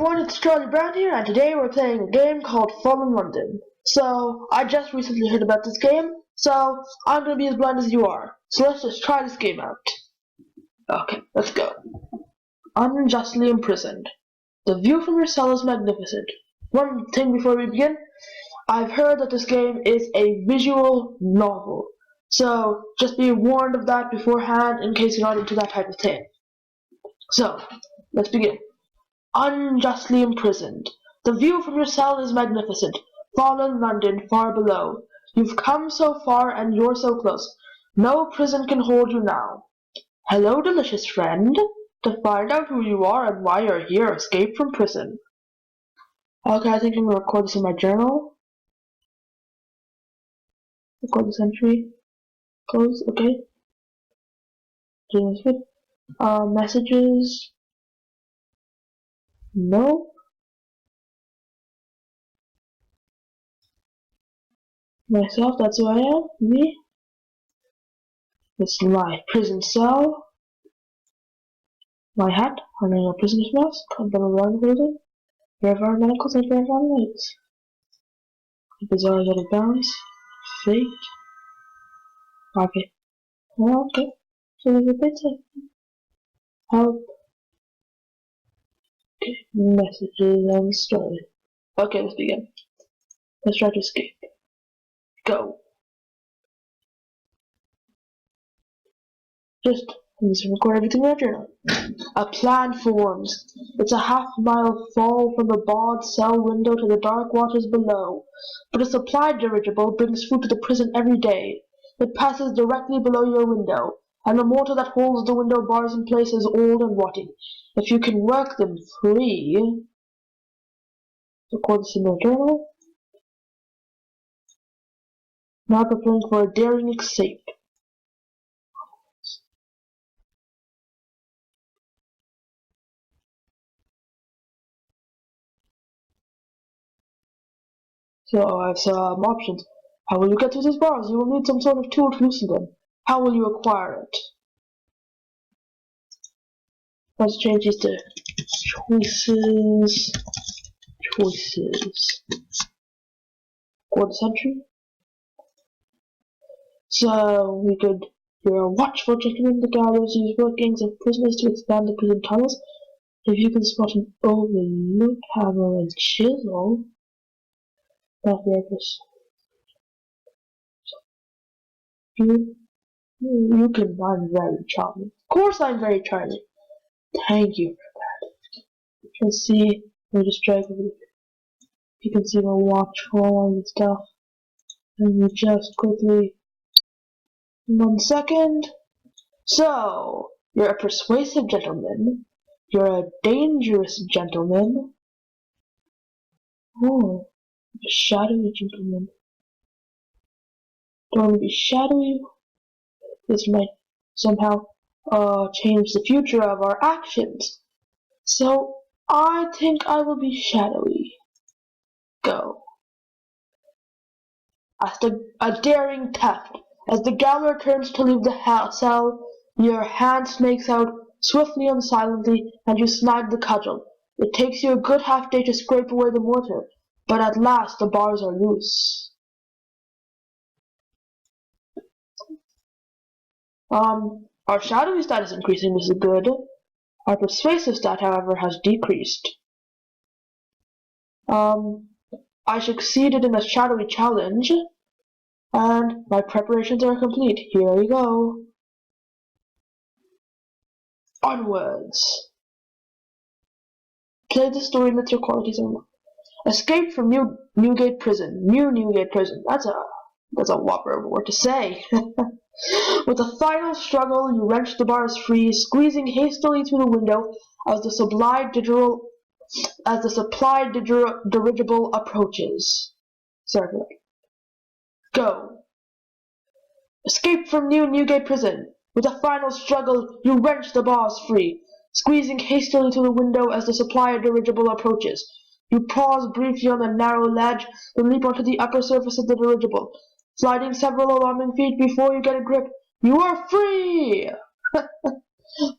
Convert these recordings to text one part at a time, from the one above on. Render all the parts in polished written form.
everyone, it's Charlie Brown here, and today we're playing a game called Fallen London. So, I just recently heard about this game, so I'm gonna be as blind as you are. So let's just try this game out. Okay, let's go. Unjustly imprisoned. The view from your cell is magnificent. One thing before we begin, I've heard that this game is a visual novel. So, just be warned of that beforehand in case you're not into that type of thing. So, let's begin. Unjustly imprisoned. The view from your cell is magnificent. Fallen London far below. You've come so far and you're so close. No prison can hold you now. Hello, delicious friend. To find out who you are and why you're here, escape from prison. Okay, I think I'm gonna record this in my journal. Record this entry. Close, okay. Messages. No. Myself, that's who I am. Me. It's my prison cell. My hat, I'm wearing a prisoner's mask. I'm gonna run with it. Verify medicals and verify lights. Bizarre out of bounds. Fate. Okay. Well, okay. So there's a bit of help. Okay. Messages and story. Okay, let's begin. Let's try to escape. Go. Just record everything in our journal. A plan forms. It's a half-mile fall from the barred cell window to the dark waters below. But a supply dirigible brings food to the prison every day. It passes directly below your window, and the mortar that holds the window bars in place is old and rotting. If you can work them free... Record this in our journal. Now preparing for a daring escape. So I have some options. How will you get through these bars? You will need some sort of tool to loosen them. How will you acquire it? Let's change these to choices. Quarter century. So we could. You're a watchful gentleman. The gallows use workings of prisoners to expand the prison tunnels. If you can spot an overlooked hammer and chisel, that works. You can. I'm very charming. Of course, I'm very charming. Thank you for that. You can see. We'll just drag over. You can see my watchful and stuff. And we just quickly. 1 second. So, you're a persuasive gentleman. You're a dangerous gentleman. Oh, a shadowy gentleman. Don't want to be shadowy. This might somehow change the future of our actions. So, I think I will be shadowy. Go. A daring theft. As the gaoler turns to leave the cell, your hand snakes out swiftly and silently, and you snag the cudgel. It takes you a good half-day to scrape away the mortar, but at last the bars are loose. Our shadowy stat is increasing, which is good. Our persuasive stat, however, has decreased. I succeeded in a shadowy challenge. And my preparations are complete. Here we go. Onwards. Play the story and let your qualities unlock. Escape from Newgate Prison. Newgate Prison. That's a whopper of a word to say. With a final struggle, you wrench the bars free, squeezing hastily through the window as the supply dirigible approaches. Sorry. Go. Escape from Newgate Prison. With a final struggle, you wrench the bars free, squeezing hastily through the window as the supply dirigible approaches. You pause briefly on the narrow ledge, then leap onto the upper surface of the dirigible. Sliding several alarming feet before you get a grip, you are free!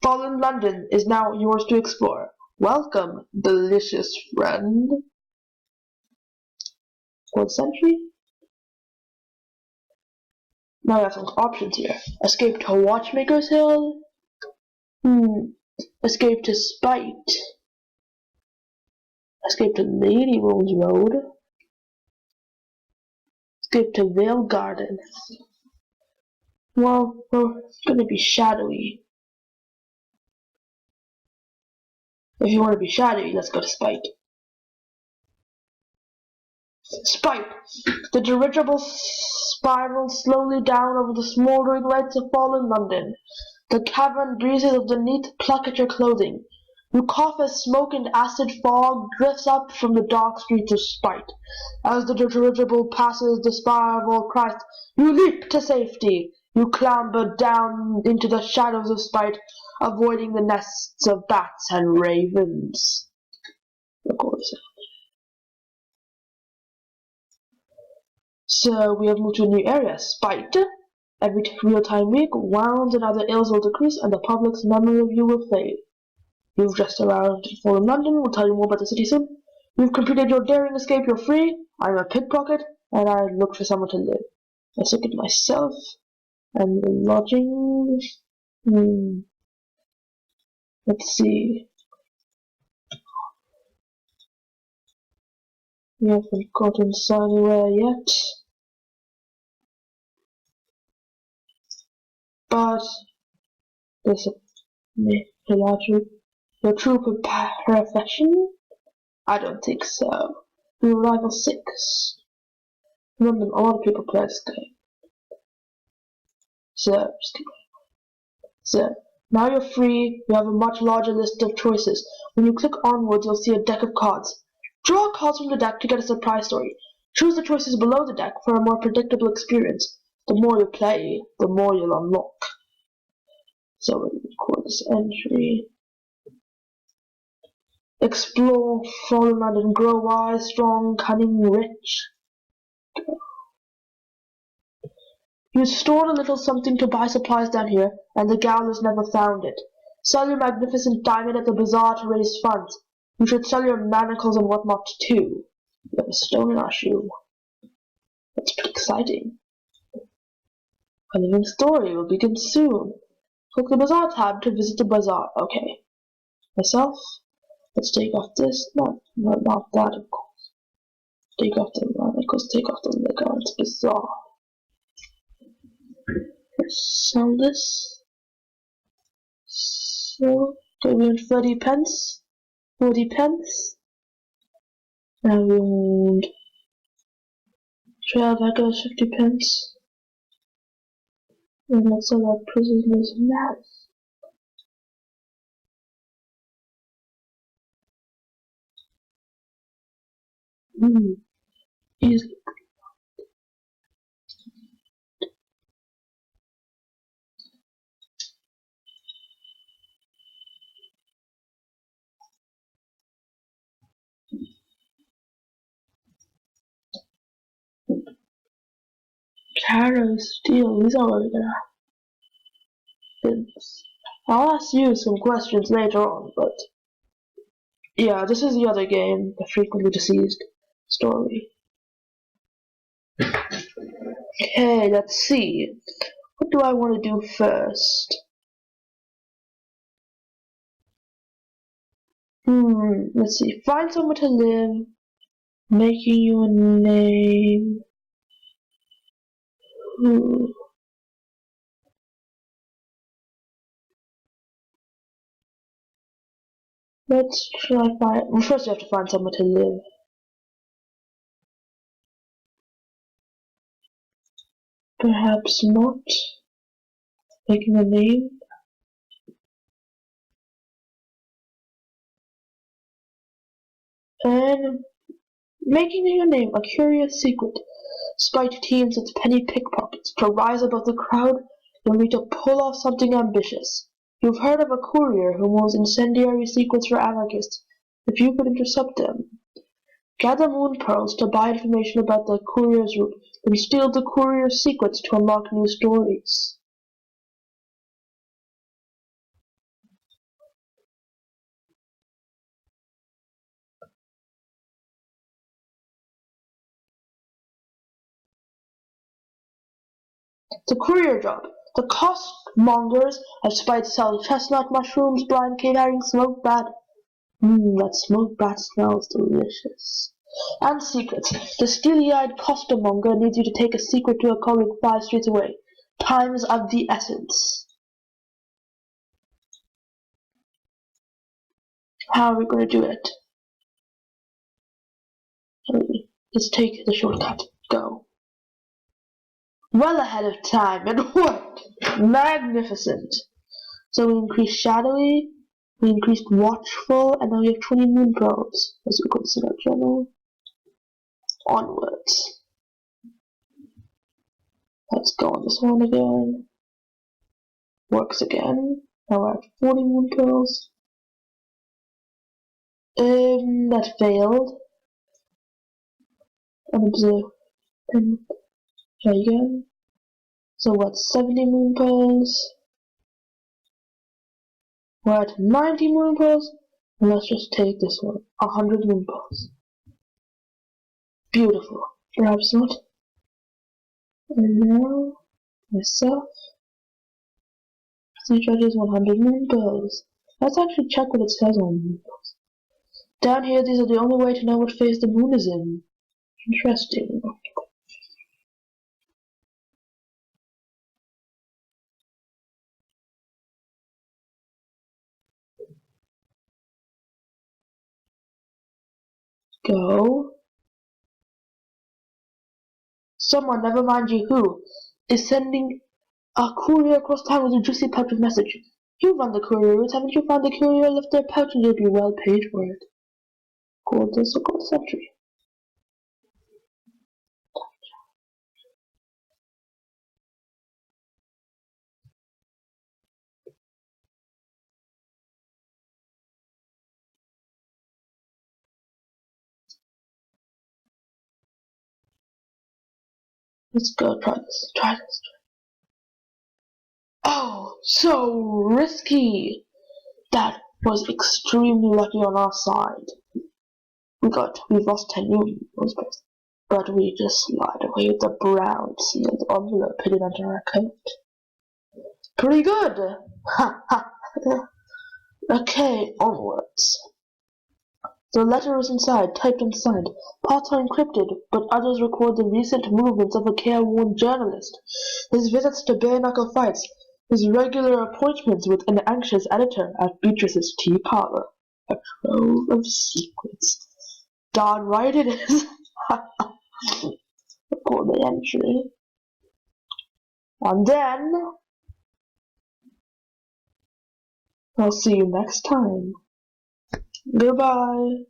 Fallen London is now yours to explore. Welcome, delicious friend. 4th century? Now we have some options here. Escape to Watchmaker's Hill. Escape to Spite. Escape to Lady Rose Road. Escape to Vale Garden. Well, we're gonna be shadowy. If you want to be shadowy, let's go to Spite. Spite! The dirigible spirals slowly down over the smouldering lights of fallen London. The cavern breezes of the neath pluck at your clothing. You cough as smoke and acid fog drifts up from the dark streets of Spite. As the dirigible passes the spire of Old Christ, you leap to safety. You clamber down into the shadows of Spite, avoiding the nests of bats and ravens. So we have moved to a new area, Spite. Every real-time week, wounds and other ills will decrease, and the public's memory of you will fade. You've just arrived in Fallen London. We'll tell you more about the city soon. You've completed your daring escape. You're free. I'm a pickpocket, and I look for somewhere to live. Let's look at myself and the lodgings. Let's see. We haven't got inside anywhere yet. But there's a your true profession? I don't think so. You arrive on 6. Remember, a lot of people play this game. So, now you're free. You have a much larger list of choices. When you click onwards, you'll see a deck of cards. Draw cards from the deck to get a surprise story. Choose the choices below the deck for a more predictable experience. The more you play, the more you'll unlock. So we'll record this entry. Explore Fallen London, grow wise, strong, cunning, rich. You stored a little something to buy supplies down here, and the Gowlers never found it. Sell your magnificent diamond at the bazaar to raise funds. You should sell your manacles and whatnot too. We have a stone in our shoe. That's pretty exciting. A living story will begin soon. Click the bazaar tab to visit the bazaar. Okay. Myself? Let's take off this. Not that, of course. Take off the manacles, take off the liquor. It's bizarre. Let's sell this. So, okay, we want 30 pence. 40 pence. Now we want 12 echoes, 50 pence. And let's sell our prisoners now. Easily. Carrow, steel, these are what we're gonna have. I'll ask you some questions later on, but yeah, this is the other game, the frequently deceased story. Okay, let's see. What do I want to do first? Let's see. Find somewhere to live. Making you a name. Let's try find. Well, first you have to find somewhere to live. Perhaps not. Making a name. And making your name a curious secret. Spite teams its penny pickpockets. To rise above the crowd, you'll need to pull off something ambitious. You've heard of a courier who moves incendiary secrets for anarchists. If you could intercept them, gather moon pearls to buy information about the courier's route, then steal the courier's secrets to unlock new stories. The courier job. The costermongers have spied to sell chestnut mushrooms, blind cave herring, smoked bat. That smoked bat smells delicious. And secrets. The steely-eyed costermonger needs you to take a secret to a colleague 5 streets away. Time's of the essence. How are we going to do it? Let's take the shortcut. Go. Well ahead of time, and what? Magnificent. So we increased shadowy, we increased watchful, and now we have 20 moon pearls. As we consider general. Onwards. Let's go on this one again. Works again. Now we're at 40 moon pearls. That failed. Unobserved. Try again. So what's 70 moon pearls? We're at 90 moon pearls. Let's just take this one. 100 moon pearls. Beautiful. Perhaps not. And now, myself. See judges 100 moon pearls. Let's actually check what it says on moon pearls. Down here, these are the only way to know what phase the moon is in. Interesting. Go. Someone, never mind you who, is sending a courier across town with a juicy pouch of message. You run the courier routes, haven't you found the courier left their pouch and you'll be well paid for it? Gold this or gold century. Let's go try this. Try this. Oh, so risky! That was extremely lucky on our side. We've lost 10 million, but we just slide away with the brown sealed envelope hidden under our coat. Pretty good! Ha ha! Okay, onwards. The letter is inside, typed and signed. Parts are encrypted, but others record the recent movements of a careworn journalist, his visits to bare-knuckle fights, his regular appointments with an anxious editor at Beatrice's tea parlor. A trove of secrets. Darn right it is. Record the entry. And then I'll see you next time. Goodbye.